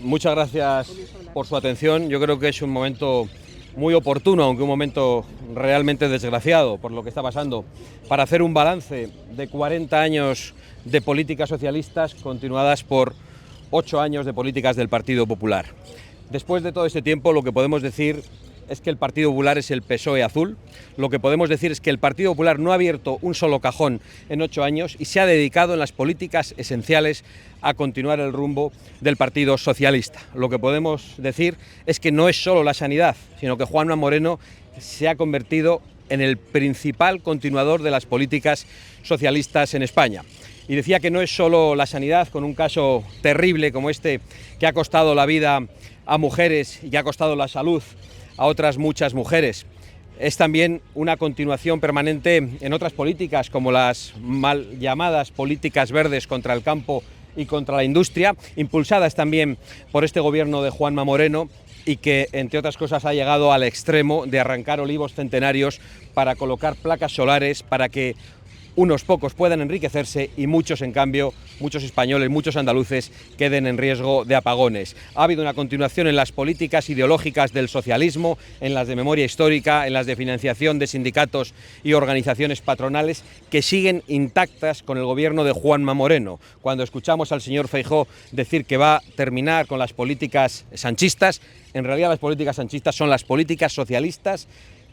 muchas gracias por su atención. Yo creo que es un momento muy oportuno, aunque un momento realmente desgraciado por lo que está pasando, para hacer un balance de 40 años de políticas socialistas continuadas por 8 años de políticas del Partido Popular. Después de todo este tiempo, lo que podemos decir es que el Partido Popular es el PSOE azul. Lo que podemos decir es que el Partido Popular no ha abierto un solo cajón en 8 años y se ha dedicado en las políticas esenciales a continuar el rumbo del Partido Socialista. Lo que podemos decir es que no es solo la sanidad, sino que Juanma Moreno se ha convertido en el principal continuador de las políticas socialistas en España. Y decía que no es solo la sanidad, con un caso terrible como este que ha costado la vida a mujeres y que ha costado la salud a otras muchas mujeres. Es también una continuación permanente en otras políticas, como las mal llamadas políticas verdes contra el campo y contra la industria, impulsadas también por este gobierno de Juanma Moreno, y que, entre otras cosas, ha llegado al extremo de arrancar olivos centenarios para colocar placas solares para que unos pocos puedan enriquecerse y muchos, en cambio, muchos españoles, muchos andaluces, queden en riesgo de apagones. Ha habido una continuación en las políticas ideológicas del socialismo, en las de memoria histórica, en las de financiación de sindicatos y organizaciones patronales, que siguen intactas con el gobierno de Juanma Moreno. Cuando escuchamos al señor Feijóo decir que va a terminar con las políticas sanchistas, en realidad las políticas sanchistas son las políticas socialistas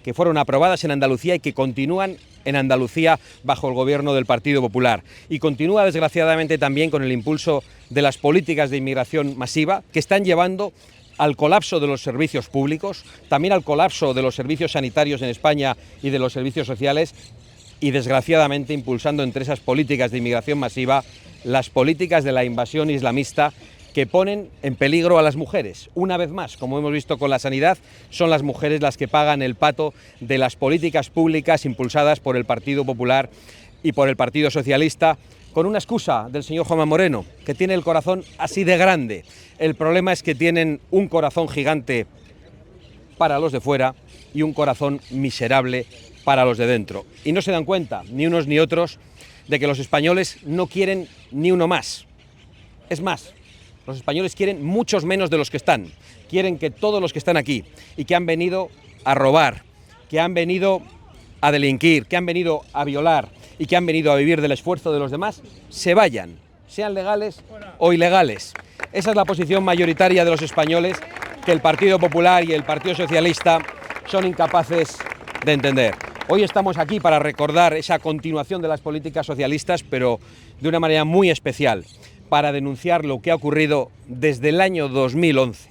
que fueron aprobadas en Andalucía y que continúan en Andalucía bajo el gobierno del Partido Popular. Y continúa, desgraciadamente, también con el impulso de las políticas de inmigración masiva que están llevando al colapso de los servicios públicos, también al colapso de los servicios sanitarios en España y de los servicios sociales, y desgraciadamente impulsando entre esas políticas de inmigración masiva las políticas de la invasión islamista, que ponen en peligro a las mujeres. Una vez más, como hemos visto con la sanidad, son las mujeres las que pagan el pato de las políticas públicas impulsadas por el Partido Popular y por el Partido Socialista, con una excusa del señor Juanma Moreno, que tiene el corazón así de grande. El problema es que tienen un corazón gigante para los de fuera y un corazón miserable para los de dentro. Y no se dan cuenta, ni unos ni otros, de que los españoles no quieren ni uno más. Es más, los españoles quieren muchos menos de los que están. Quieren que todos los que están aquí y que han venido a robar, que han venido a delinquir, que han venido a violar y que han venido a vivir del esfuerzo de los demás, se vayan, sean legales o ilegales. Esa es la posición mayoritaria de los españoles, que el Partido Popular y el Partido Socialista son incapaces de entender. Hoy estamos aquí para recordar esa continuación de las políticas socialistas, pero de una manera muy especial, para denunciar lo que ha ocurrido desde el año 2011,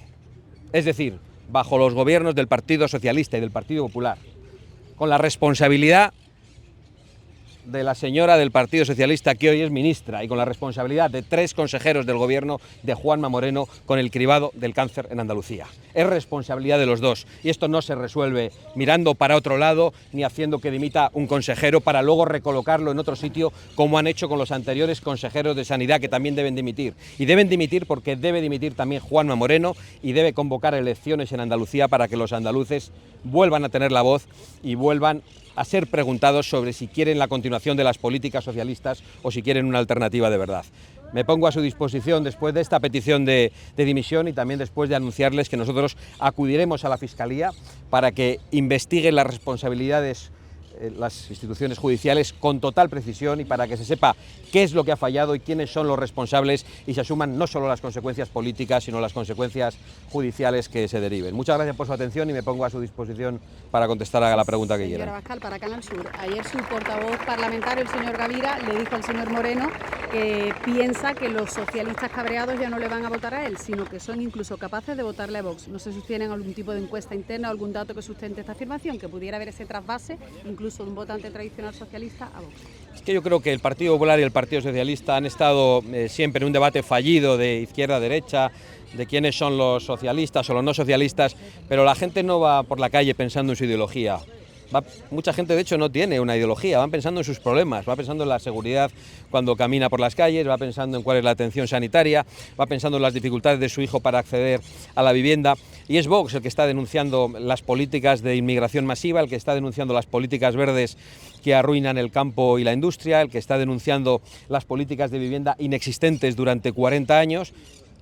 es decir, bajo los gobiernos del Partido Socialista y del Partido Popular, con la responsabilidad de la señora del Partido Socialista, que hoy es ministra, y con la responsabilidad de 3 consejeros del gobierno de Juanma Moreno con el cribado del cáncer en Andalucía. Es responsabilidad de los dos, y esto no se resuelve mirando para otro lado ni haciendo que dimita un consejero para luego recolocarlo en otro sitio, como han hecho con los anteriores consejeros de Sanidad, que también deben dimitir. Y deben dimitir porque debe dimitir también Juanma Moreno, y debe convocar elecciones en Andalucía para que los andaluces vuelvan a tener la voz y vuelvan a ser preguntados sobre si quieren la continuación de las políticas socialistas o si quieren una alternativa de verdad. Me pongo a su disposición después de esta petición de dimisión, y también después de anunciarles que nosotros acudiremos a la Fiscalía para que investiguen las responsabilidades las instituciones judiciales con total precisión, y para que se sepa qué es lo que ha fallado y quiénes son los responsables, y se asuman no solo las consecuencias políticas, sino las consecuencias judiciales que se deriven. Muchas gracias por su atención y me pongo a su disposición para contestar a la pregunta que quieran. Señora Abascal, para Canal Sur. Ayer su portavoz parlamentario, el señor Gavira, le dijo al señor Moreno que piensa que los socialistas cabreados ya no le van a votar a él, sino que son incluso capaces de votarle a Vox. No sé si tienen algún tipo de encuesta interna o algún dato que sustente esta afirmación, que pudiera haber ese trasvase, incluso de un votante tradicional socialista a Vox. Es que yo creo que el Partido Popular y el Partido Socialista han estado siempre en un debate fallido de izquierda-derecha, de quiénes son los socialistas o los no socialistas, pero la gente no va por la calle pensando en su ideología. Mucha gente, de hecho, no tiene una ideología, van pensando en sus problemas, va pensando en la seguridad cuando camina por las calles, va pensando en cuál es la atención sanitaria, va pensando en las dificultades de su hijo para acceder a la vivienda, y es Vox el que está denunciando las políticas de inmigración masiva, el que está denunciando las políticas verdes que arruinan el campo y la industria, el que está denunciando las políticas de vivienda inexistentes durante 40 años,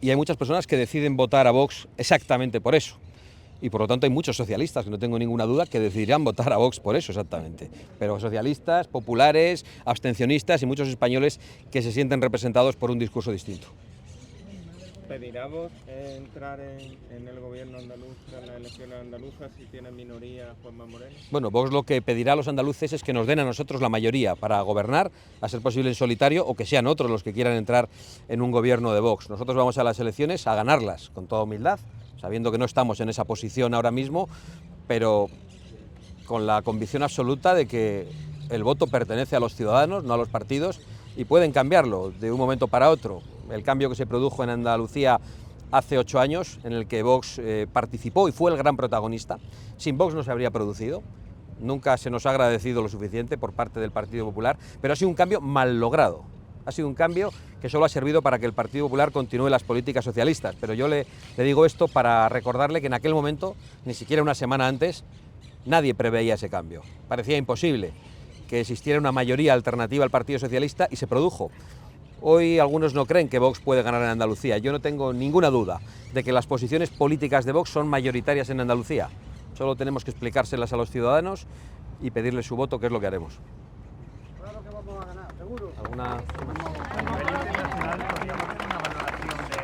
y hay muchas personas que deciden votar a Vox exactamente por eso. Y por lo tanto hay muchos socialistas, que no tengo ninguna duda, que decidirán votar a Vox por eso exactamente. Pero socialistas, populares, abstencionistas y muchos españoles que se sienten representados por un discurso distinto. ¿Pedirá Vox entrar en el gobierno andaluz en las elecciones andaluzas si tiene minoría Juanma Moreno? Bueno, Vox lo que pedirá a los andaluces es que nos den a nosotros la mayoría para gobernar, a ser posible en solitario, o que sean otros los que quieran entrar en un gobierno de Vox. Nosotros vamos a las elecciones a ganarlas, con toda humildad, sabiendo que no estamos en esa posición ahora mismo, pero con la convicción absoluta de que el voto pertenece a los ciudadanos, no a los partidos, y pueden cambiarlo de un momento para otro. El cambio que se produjo en Andalucía hace 8 años, en el que Vox participó y fue el gran protagonista, sin Vox no se habría producido. Nunca se nos ha agradecido lo suficiente por parte del Partido Popular, pero ha sido un cambio mal logrado. Ha sido un cambio que solo ha servido para que el Partido Popular continúe las políticas socialistas. Pero yo le digo esto para recordarle que en aquel momento, ni siquiera una semana antes, nadie preveía ese cambio. Parecía imposible que existiera una mayoría alternativa al Partido Socialista y se produjo. Hoy algunos no creen que Vox puede ganar en Andalucía. Yo no tengo ninguna duda de que las posiciones políticas de Vox son mayoritarias en Andalucía. Solo tenemos que explicárselas a los ciudadanos y pedirles su voto, que es lo que haremos. Claro que vamos a ganar, seguro. ¿Alguna? A nivel internacional podríamos hacer una valoración de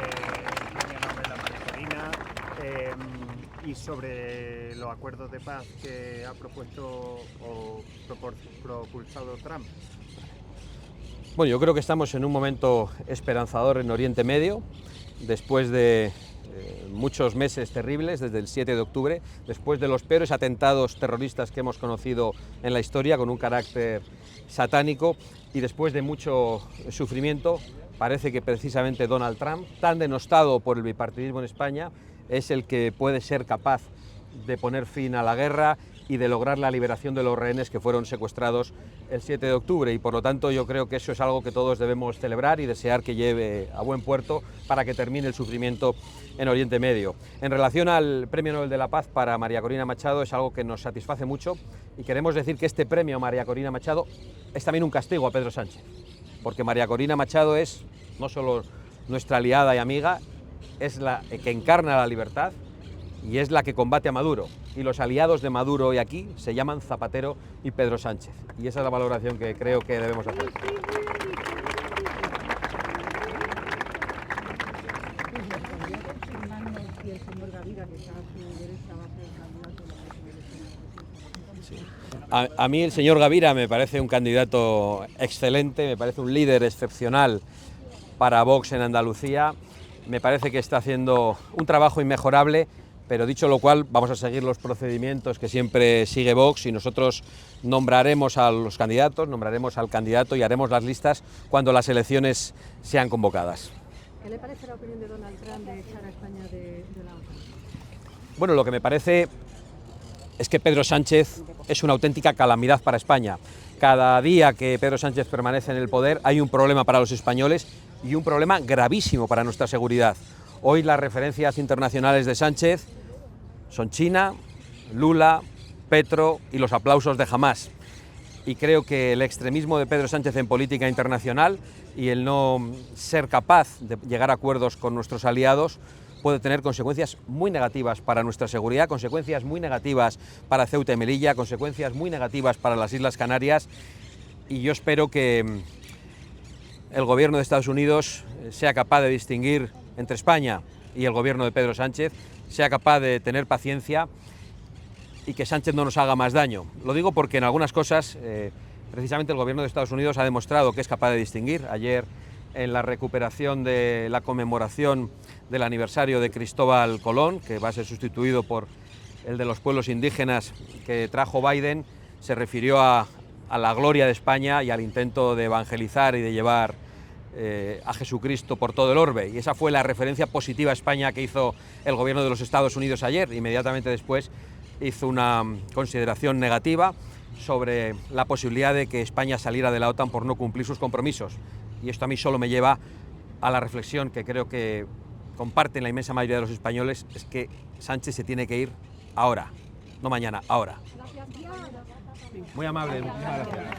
España sobre la María Corina y sobre los acuerdos de paz que ha propuesto o propulsado Trump. Bueno, yo creo que estamos en un momento esperanzador en Oriente Medio, después de muchos meses terribles, desde el 7 de octubre, después de los peores atentados terroristas que hemos conocido en la historia, con un carácter satánico, y después de mucho sufrimiento, parece que precisamente Donald Trump, tan denostado por el bipartidismo en España, es el que puede ser capaz de poner fin a la guerra y de lograr la liberación de los rehenes que fueron secuestrados el 7 de octubre, y por lo tanto yo creo que eso es algo que todos debemos celebrar y desear que lleve a buen puerto para que termine el sufrimiento en Oriente Medio. En relación al Premio Nobel de la Paz para María Corina Machado, es algo que nos satisface mucho, y queremos decir que este premio a María Corina Machado es también un castigo a Pedro Sánchez, porque María Corina Machado es no solo nuestra aliada y amiga, es la que encarna la libertad y es la que combate a Maduro, y los aliados de Maduro hoy aquí se llaman Zapatero y Pedro Sánchez, y esa es la valoración que creo que debemos hacer. A mí el señor Gavira me parece un candidato excelente, me parece un líder excepcional para Vox en Andalucía, me parece que está haciendo un trabajo inmejorable, pero dicho lo cual vamos a seguir los procedimientos que siempre sigue Vox, y nosotros nombraremos a los candidatos, nombraremos al candidato y haremos las listas cuando las elecciones sean convocadas. ¿Qué le parece la opinión de Donald Trump de echar a España de la OTAN? Bueno, lo que me parece es que Pedro Sánchez es una auténtica calamidad para España. Cada día que Pedro Sánchez permanece en el poder hay un problema para los españoles y un problema gravísimo para nuestra seguridad. Hoy las referencias internacionales de Sánchez son China, Lula, Petro y los aplausos de Hamás. Y creo que el extremismo de Pedro Sánchez en política internacional y el no ser capaz de llegar a acuerdos con nuestros aliados puede tener consecuencias muy negativas para nuestra seguridad, consecuencias muy negativas para Ceuta y Melilla, consecuencias muy negativas para las Islas Canarias, y yo espero que el gobierno de Estados Unidos sea capaz de distinguir entre España y el gobierno de Pedro Sánchez, sea capaz de tener paciencia y que Sánchez no nos haga más daño. Lo digo porque en algunas cosas precisamente el gobierno de Estados Unidos ha demostrado que es capaz de distinguir. Ayer, en la recuperación de la conmemoración del aniversario de Cristóbal Colón, que va a ser sustituido por el de los pueblos indígenas que trajo Biden, se refirió a la gloria de España y al intento de evangelizar y de llevar a Jesucristo por todo el orbe, y esa fue la referencia positiva a España que hizo el gobierno de los Estados Unidos ayer. Inmediatamente después hizo una consideración negativa sobre la posibilidad de que España saliera de la OTAN por no cumplir sus compromisos, y esto a mí solo me lleva a la reflexión que creo que comparten la inmensa mayoría de los españoles, es que Sánchez se tiene que ir ahora, no mañana, ahora. Muy amable, muchísimas gracias.